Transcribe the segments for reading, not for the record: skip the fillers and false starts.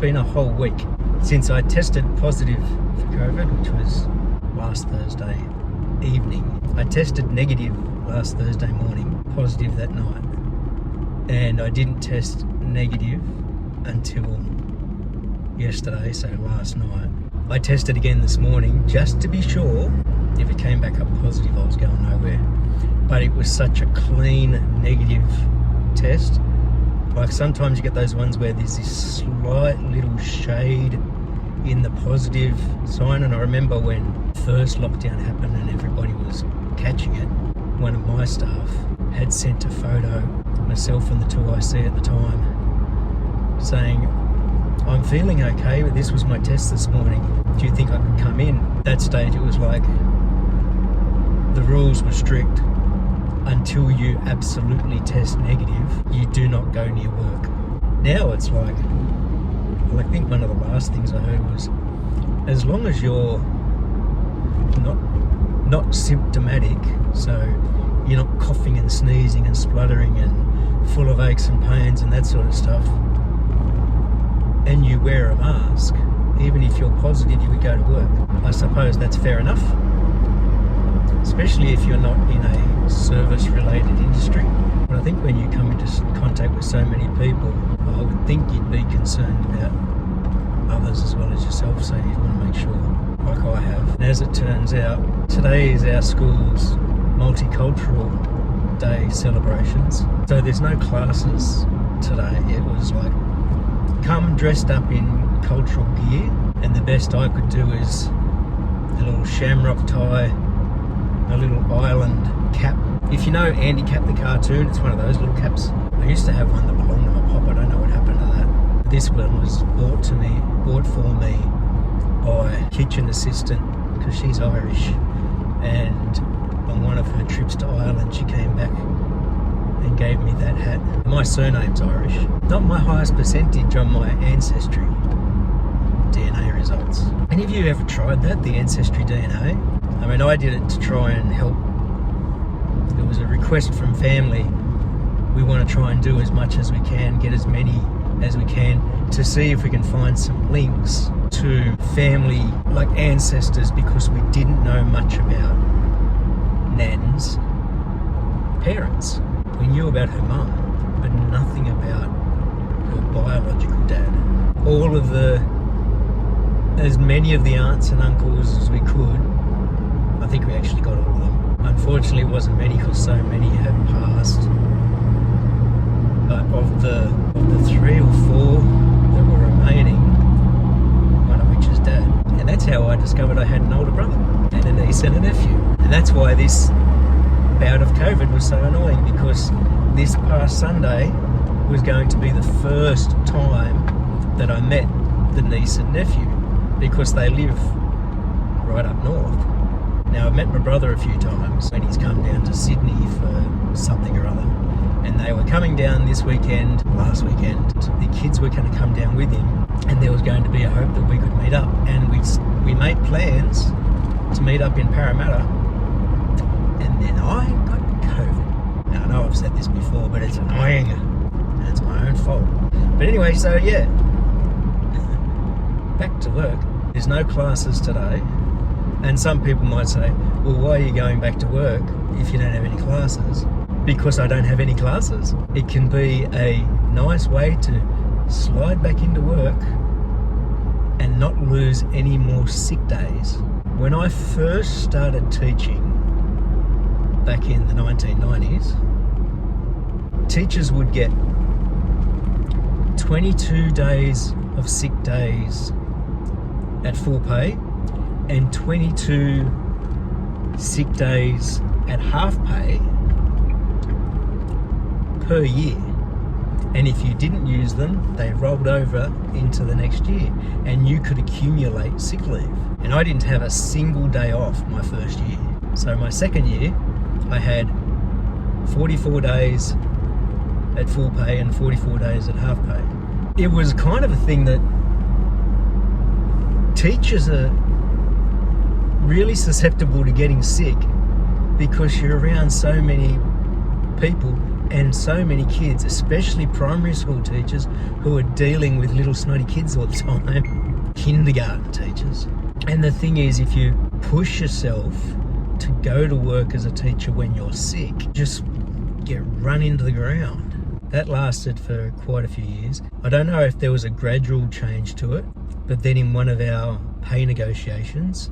been a whole week since I tested positive for COVID, which was last Thursday evening. I tested negative last Thursday morning, positive that night, and I didn't test negative until yesterday, so last night. I tested again this morning just to be sure. If it came back up positive, I was going nowhere. But it was such a clean negative test. Like sometimes you get those ones where there's this slight little shade in the positive sign, and I remember when first lockdown happened and everybody was catching it, one of my staff had sent a photo, myself and the two IC at the time, saying, I'm feeling okay, but this was my test this morning. Do you think I could come in? At that stage it was like the rules were strict. Until you absolutely test negative, you do not go near work. Now it's like, well, I think one of the last things I heard was, as long as you're not symptomatic, so you're not coughing and sneezing and spluttering and full of aches and pains and that sort of stuff, and you wear a mask, even if you're positive, you could go to work. I suppose that's fair enough, especially if you're not in a service-related industry. But I think when you come into contact with so many people, I would think you'd be concerned about others as well as yourself, so you'd want to make sure, like I have. And as it turns out, today is our school's multicultural day celebrations. So there's no classes today. It was like, come dressed up in cultural gear, and the best I could do is a little shamrock tie, a little island cap. If you know Andy Cap the cartoon, it's one of those little caps. I used to have one that belonged to my pop. I don't know what happened to that. This one was bought for me by a kitchen assistant, because she's Irish, and on one of her trips to Ireland she came back and gave me that hat. My surname's Irish. Not my highest percentage on my ancestry DNA results. Any of you ever tried that, the ancestry DNA? I mean, I did it to try and help. There was a request from family. We want to try and do as much as we can, get as many as we can, to see if we can find some links to family, like ancestors, because we didn't know much about Nan's parents. We knew about her mum, but nothing about her biological dad. All of as many of the aunts and uncles as we could. I think we actually got all of them. Unfortunately, it wasn't many, because so many have passed. But of the 3 or 4 that were remaining, one of which is Dad. And that's how I discovered I had an older brother and a niece and a nephew. And that's why this bout of COVID was so annoying, because this past Sunday was going to be the first time that I met the niece and nephew, because they live right up north. Now, I've met my brother a few times when he's come down to Sydney for something or other, and they were coming down this weekend, last weekend. The kids were going to come down with him, and there was going to be a hope that we could meet up, and we made plans to meet up in Parramatta, and then I got COVID. Now, I know I've said this before, but it's annoying, and it's my own fault. But anyway, so yeah, back to work. There's no classes today. And some people might say, well, why are you going back to work if you don't have any classes? Because I don't have any classes. It can be a nice way to slide back into work and not lose any more sick days. When I first started teaching back in the 1990s, teachers would get 22 days of sick days at full pay, and 22 sick days at half pay per year. And if you didn't use them, they rolled over into the next year, and you could accumulate sick leave. And I didn't have a single day off my first year. So my second year, I had 44 days at full pay and 44 days at half pay. It was kind of a thing that teachers are really susceptible to getting sick, because you're around so many people And so many kids, especially primary school teachers, who are dealing with little snotty kids all the time, kindergarten teachers. And the thing is, if you push yourself to go to work as a teacher when you're sick, just get run into the ground. That lasted for quite a few years. I don't know if there was a gradual change to it, but then in one of our pay negotiations,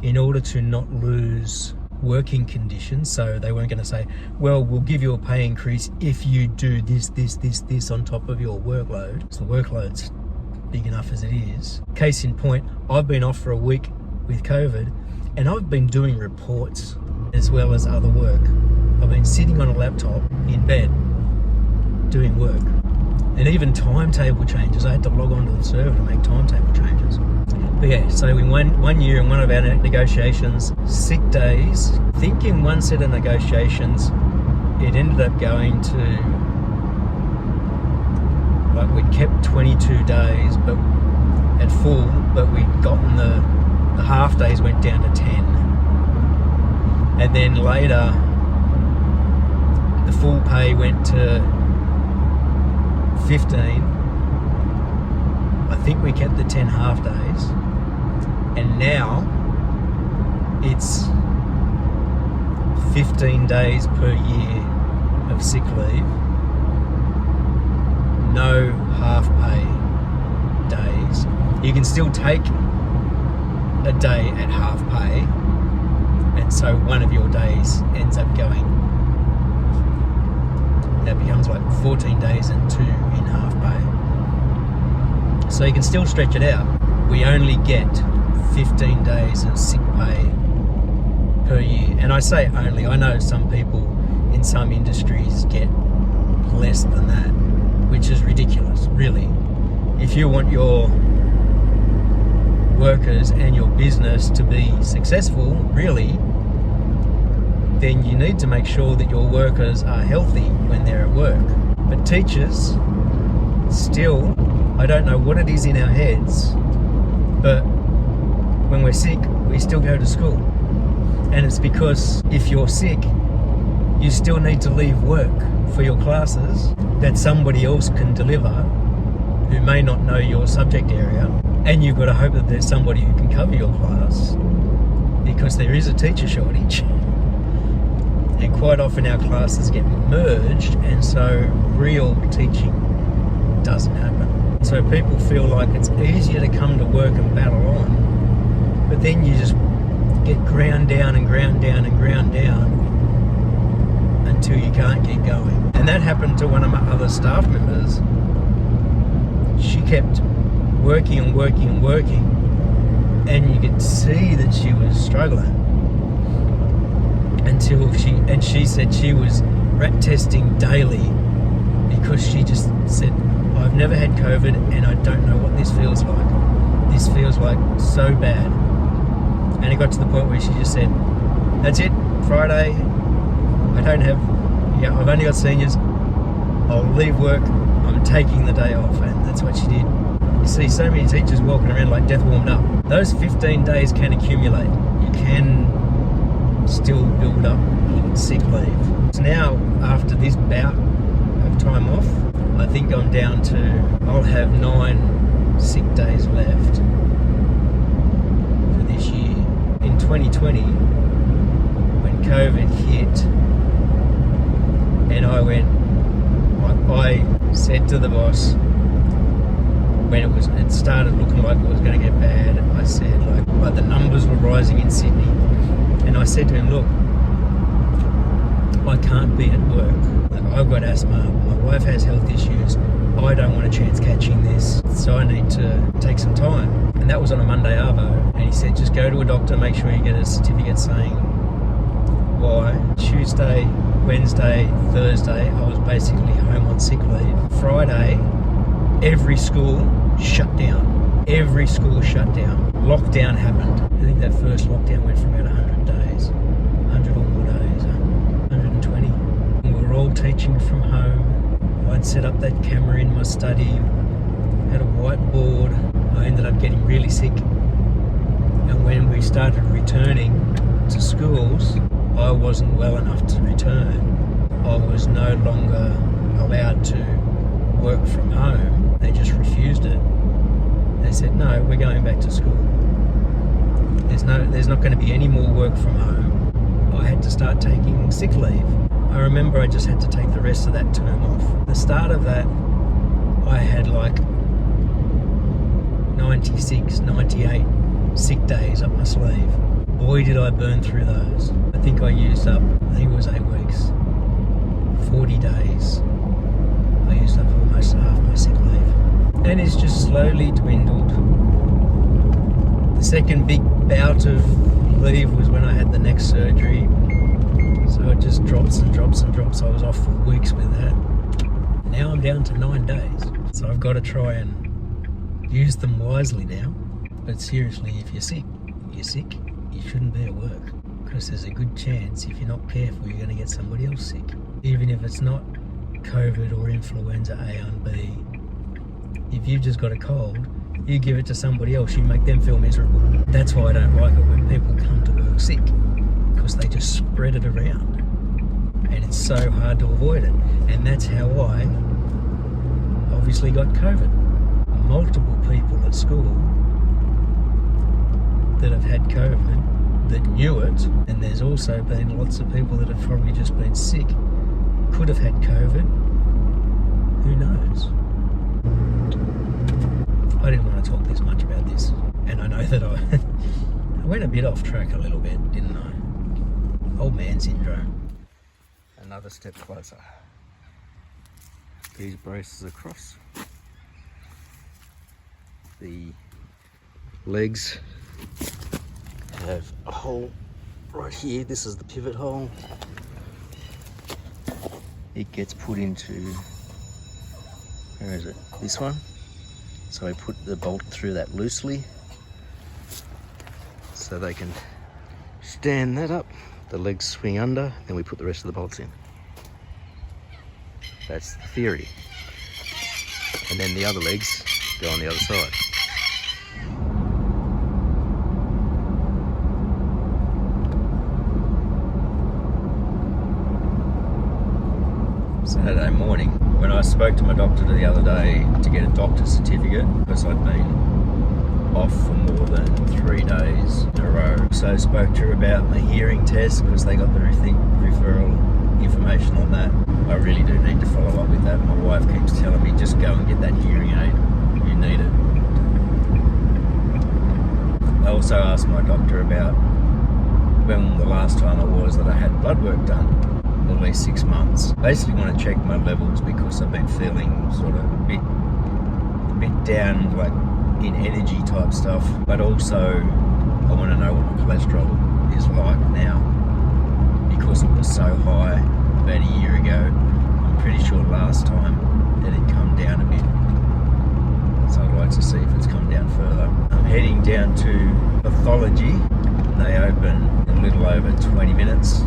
in order to not lose working conditions, so they weren't going to say, well, we'll give you a pay increase if you do this on top of your workload. So the workload's big enough as it is. Case in point, I've been off for a week with COVID, and I've been doing reports as well as other work. I've been sitting on a laptop in bed doing work, and even timetable changes. I had to log onto the server to make timetable changes. But yeah, so in one year in one of our negotiations, sick days, I think in one set of negotiations, it ended up going to, like, we'd kept 22 days but at full, but we'd gotten the half days went down to 10. And then later, the full pay went to 15. I think we kept the 10 half days, and now it's 15 days per year of sick leave, no half pay days. You can still take a day at half pay, and so one of your days ends up going, that becomes like 14 days and 2 in half pay. So you can still stretch it out. We only get 15 days of sick pay per year. And I say only, I know some people in some industries get less than that, which is ridiculous, really. If you want your workers and your business to be successful, really, then you need to make sure that your workers are healthy when they're at work. But teachers, still, I don't know what it is in our heads, but when we're sick, we still go to school. And it's because if you're sick, you still need to leave work for your classes that somebody else can deliver who may not know your subject area, and you've got to hope that there's somebody who can cover your class, because there is a teacher shortage. And quite often our classes get merged, and so real teaching doesn't happen. So people feel like it's easier to come to work and battle on, but then you just get ground down and ground down and ground down until you can't keep going. And that happened to one of my other staff members. She kept working and working and working, and you could see that she was struggling until she said she was rat testing daily, because she just said, I've never had COVID and I don't know what this feels like. This feels like so bad. And it got to the point where she just said, that's it, Friday, I've only got seniors, I'll leave work, I'm taking the day off. And that's what she did. You see so many teachers walking around like death warmed up. Those 15 days can accumulate. You can still build up sick leave. So now, after this bout of time off, I think I'm down to, I'll have 9 sick days left for this year. In 2020, when COVID hit, and I said to the boss, when it started looking like it was going to get bad, I said, like the numbers were rising in Sydney, and I said to him, look, I can't be at work. Like, I've got asthma, my wife has health issues, I don't want a chance catching this, so I need to take some time. And that was on a Monday arvo, and he said, just go to a doctor, make sure you get a certificate saying why. Tuesday, Wednesday, Thursday, I was basically home on sick leave. Friday, every school shut down. Every school shut down. Lockdown happened. I think that first lockdown went for about 100 days. 100 or more days, 120. And we were all teaching from home. I'd set up that camera in my study, had a whiteboard. I ended up getting really sick. And when we started returning to schools, I wasn't well enough to return. I was no longer allowed to work from home, they just refused it. They said, no, we're going back to school. There's not going to be any more work from home. I had to start taking sick leave. I remember I just had to take the rest of that term off. The start of that, I had like 96, 98 sick days up my sleeve. Boy, did I burn through those. I think I used up, I think it was 8 weeks, 40 days. I used up almost half my sick leave. And it's just slowly dwindled. The second big bout of leave was when I had the neck surgery. So it just drops and drops and drops. I was off for weeks with that. Now I'm down to 9 days. So I've got to try and use them wisely now. But seriously, if you're sick, you shouldn't be at work. Because there's a good chance, if you're not careful, you're going to get somebody else sick. Even if it's not COVID or influenza A and B. If you've just got a cold, you give it to somebody else, you make them feel miserable. That's why I don't like it when people come to work sick. Because they just spread it around. And it's so hard to avoid it. And that's how I obviously got COVID. Multiple people at school that have had COVID that knew it, and there's also been lots of people that have probably just been sick, could have had COVID, who knows. I didn't want to talk this much about this, and I know that I went a bit off track a little bit, didn't I? Old man syndrome. Another step closer. These braces across. The legs have a hole right here. This is the pivot hole. It gets put into, where is it? This one. So I put the bolt through that loosely so they can stand that up. The legs swing under, then we put the rest of the bolts in. That's the theory. And then the other legs go on the other side. Saturday morning, when I spoke to my doctor the other day to get a doctor's certificate, because I'd been off for more than 3 days in a row. So I spoke to her about my hearing test, because they got the referral information on that. I really do need to follow up with that. My wife keeps telling me, just go and get that hearing aid. You need it. I also asked my doctor about when the last time it was that I had blood work done. At least 6 months. Basically want to check my levels because I've been feeling sort of a bit down, like in energy type stuff. But also I want to know what my cholesterol is like now, because it was so high about a year ago. I'm pretty sure last time that it come down a bit. So I'd like to see if it's come down further. I'm heading down to pathology. They open in a little over 20 minutes.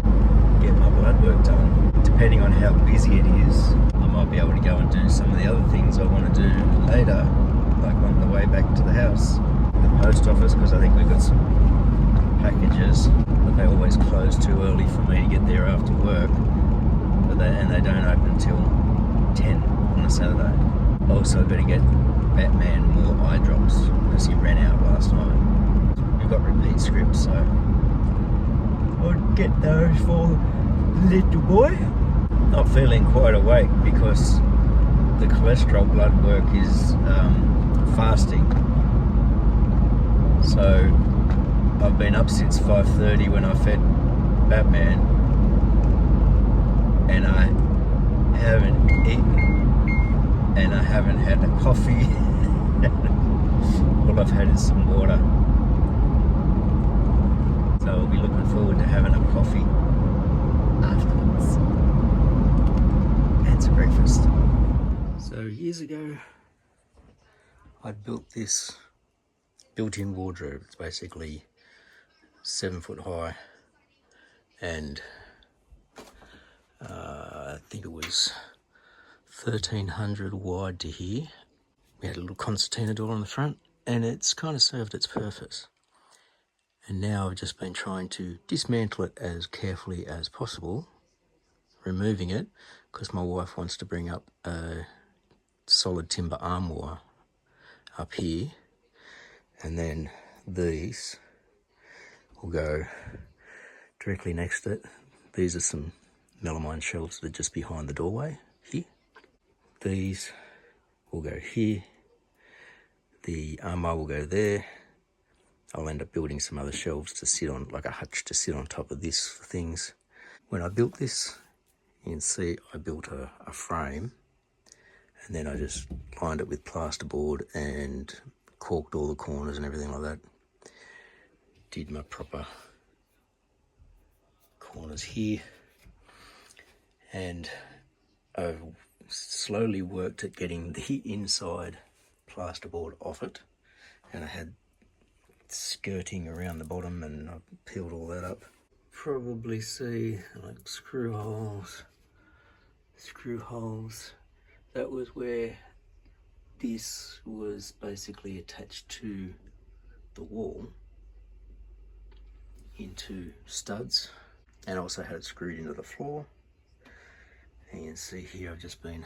Get my blood work done. Depending on how busy it is, I might be able to go and do some of the other things I want to do later, like on the way back to the house, the post office, because I think we've got some packages, but they always close too early for me to get there after work, and they don't open until 10 on a Saturday. Also got to get Batman more eye drops because he ran out last night. We've got repeat scripts, so I'll get those for the little boy. Not feeling quite awake because the cholesterol blood work is fasting. So I've been up since 5:30 when I fed Batman, and I haven't eaten, and I haven't had a coffee. All I've had is some water. So I'll be looking forward to having a coffee afterwards and some breakfast. So years ago, I built this built-in wardrobe. It's basically 7 foot high, and I think it was 1300 wide to here. We had a little concertina door on the front, and it's kind of served its purpose. And now I've just been trying to dismantle it as carefully as possible removing it because my wife wants to bring up a solid timber armoire up here, and then these will go directly next to it. These are some melamine shelves that are just behind the doorway here. These will go here. The armoire will go there. I'll end up building some other shelves to sit on, like a hutch to sit on top of this for things. When I built this, you can see I built a frame, and then I just lined it with plasterboard and caulked all the corners and everything like that. Did my proper corners here, and I've slowly worked at getting the inside plasterboard off it, and I had skirting around the bottom, and I peeled all that up. Probably see like screw holes. That was where this was basically attached to the wall into studs, and also had it screwed into the floor. And you can see here I've just been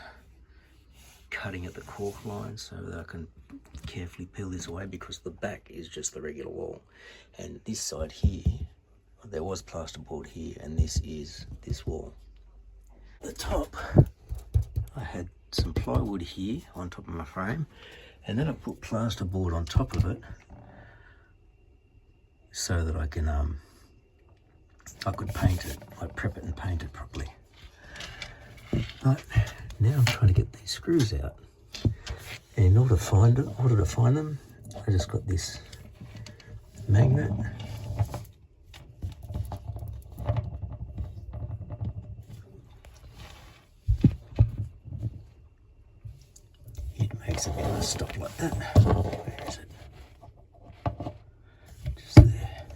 cutting at the cork line so that I can carefully peel this away, because the back is just the regular wall, and this side here there was plasterboard here, and this is this wall. The top, I had some plywood here on top of my frame, and then I put plasterboard on top of it so that I could paint it, like prep it and paint it properly. But now I'm trying to get these screws out, and in order to find them, I just got this magnet. It makes it kind of stop like that. Where is it? Just there.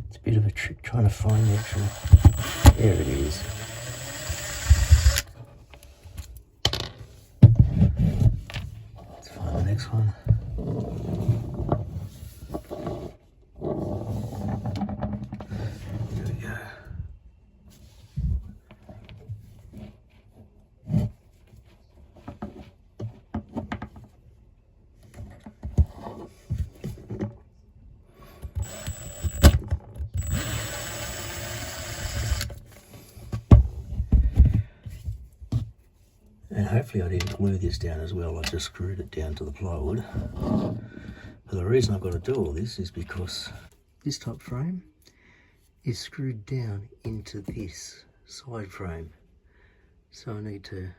It's a bit of a trick trying to find the actual. There it is. Let's find the next one. There we go. And hopefully I didn't glue this down as well, I just screwed it down to the plywood. But the reason I've got to do all this is because this top frame is screwed down into this side frame. So I need to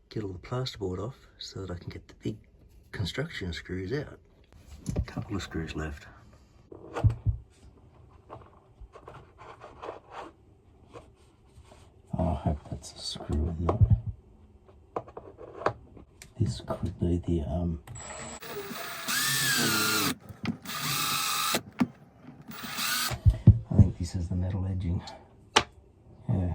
get all the plasterboard off so that I can get the big construction screws out. A couple of screws left. Oh, I hope that's a screw and not. This could be the I think this is the metal edging. Yeah.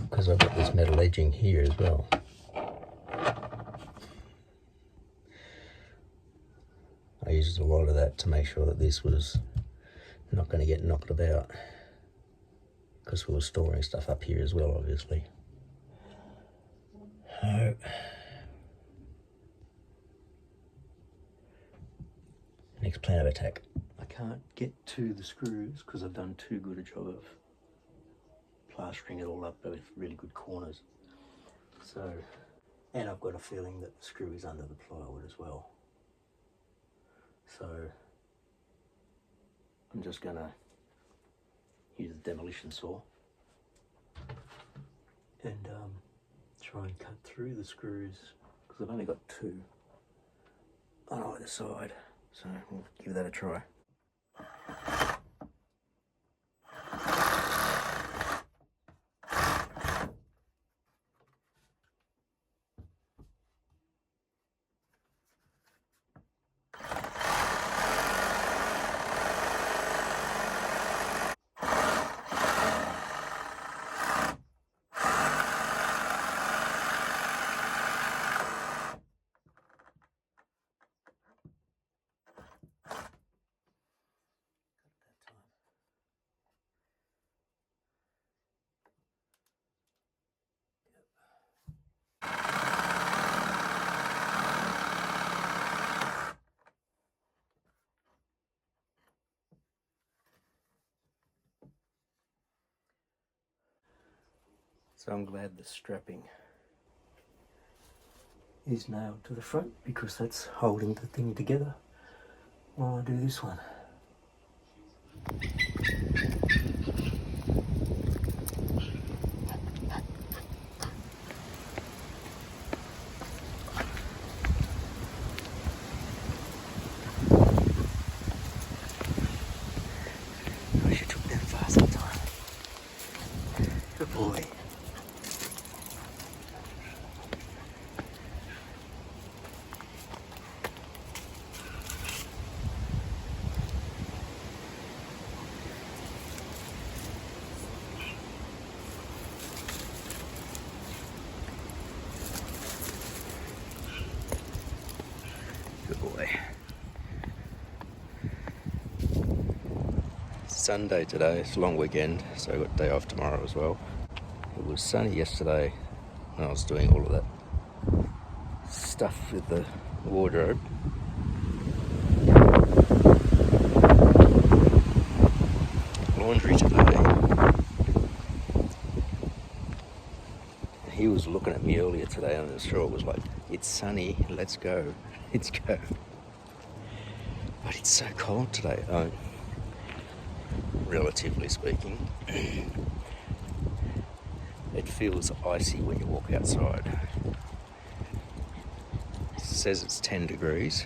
Because I've got this metal edging here as well. I used a lot of that to make sure that this was not going to get knocked about, because we were storing stuff up here as well, obviously. So, next plan of attack. I can't get to the screws because I've done too good a job of plastering it all up with really good corners. So, and I've got a feeling that the screw is under the plywood as well. So I'm just going to use the demolition saw and try and cut through the screws, because I've only got two on either side. So we'll give that a try. So I'm glad the strapping is nailed to the front because that's holding the thing together while I do this one. I should took them fast that time. Good boy. Good boy. Sunday today, it's a long weekend, so I've got a day off tomorrow as well. It was sunny yesterday when I was doing all of that stuff with the wardrobe. Laundry today. He was looking at me earlier today on the straw. It was like, it's sunny, let's go, let's go. But it's so cold today, relatively speaking. It feels icy when you walk outside. It says it's 10 degrees,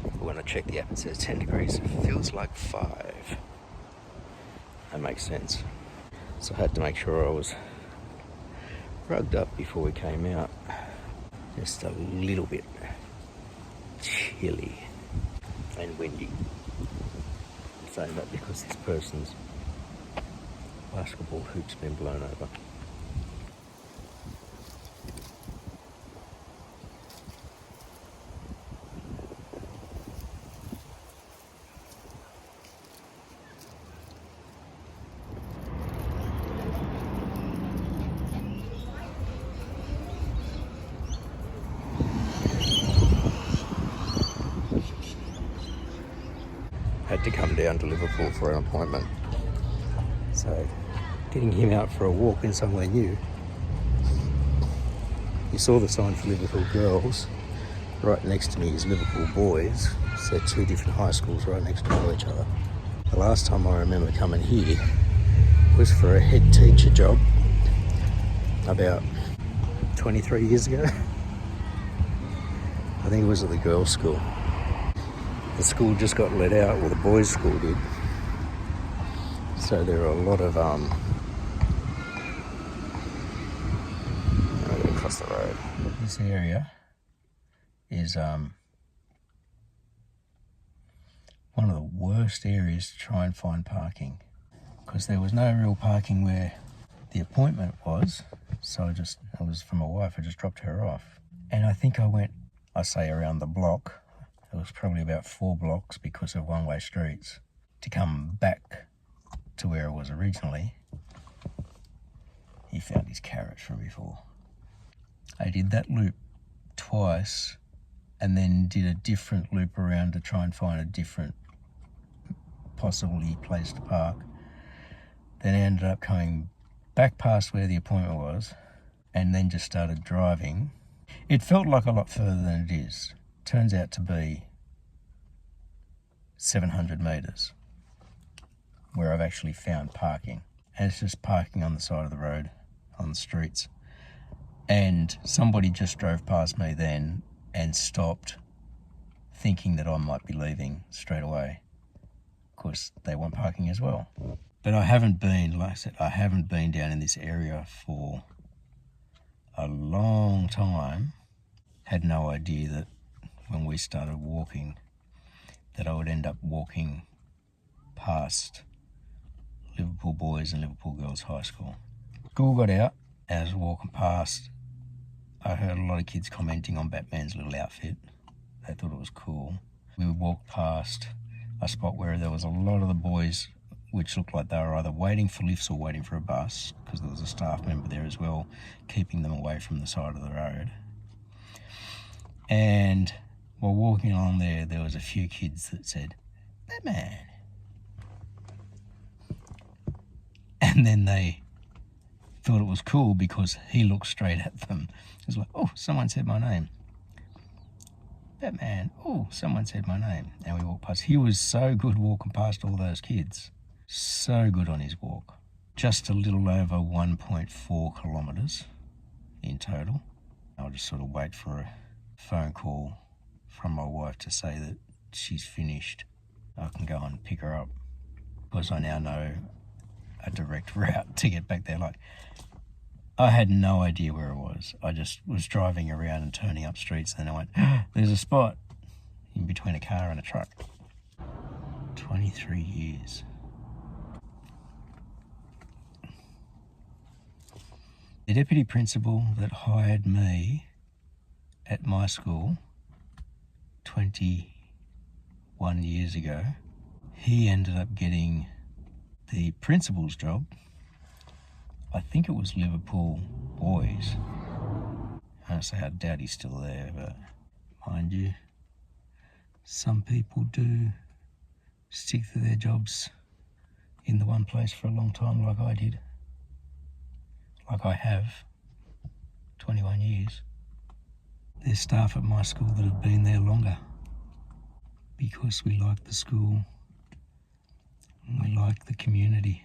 but when I check the app it says 10 degrees. It feels like 5. That makes sense. So I had to make sure I was rugged up before we came out. Just a little bit chilly and windy. I'm saying that because this person's basketball hoop's been blown over. Had to come down to Liverpool for an appointment. So, getting him out for a walk in somewhere new. You saw the sign for Liverpool girls. Right next to me is Liverpool boys. So 2 different high schools right next to each other. The last time I remember coming here was for a head teacher job about 23 years ago. I think it was at the girls' school. The school just got let out, well the boys' school did. So there are a lot of I go across the road. This area is one of the worst areas to try and find parking, because there was no real parking where the appointment was. So it was for my wife, I just dropped her off. And I think I say around the block. It was probably about 4 blocks because of one-way streets to come back to where it was originally. He found his carrot from before. I did that loop twice and then did a different loop around to try and find a different possibly place to park. Then I ended up coming back past where the appointment was and then just started driving. It felt like a lot further than it is. Turns out to be 700 metres where I've actually found parking. And it's just parking on the side of the road, on the streets. And somebody just drove past me then and stopped, thinking that I might be leaving straight away. Of course, they want parking as well. But I haven't been, like I said, I haven't been down in this area for a long time. Had no idea that when we started walking that I would end up walking past Liverpool Boys and Liverpool Girls High School. School got out, and as I was walking past, I heard a lot of kids commenting on Batman's little outfit. They thought it was cool. We walked past a spot where there was a lot of the boys which looked like they were either waiting for lifts or waiting for a bus, because there was a staff member there as well, keeping them away from the side of the road. And while walking along there was a few kids that said, "Batman." And then they thought it was cool because he looked straight at them. It was like, oh, someone said my name. That man, oh, someone said my name. And we walked past. He was so good walking past all those kids. So good on his walk. Just a little over 1.4 kilometres in total. I'll just sort of wait for a phone call from my wife to say that she's finished. I can go and pick her up because I now know a direct route to get back there. Like, I had no idea where it was. I just was driving around and turning up streets, and then I went, there's a spot in between a car and a truck. 23 years. The deputy principal that hired me at my school 21 years ago, he ended up getting the principal's job. I think it was Liverpool Boys. Honestly, I doubt he's still there, but mind you, some people do stick to their jobs in the one place for a long time, like I did. Like I have, 21 years. There's staff at my school that have been there longer because we like the school and we like the community.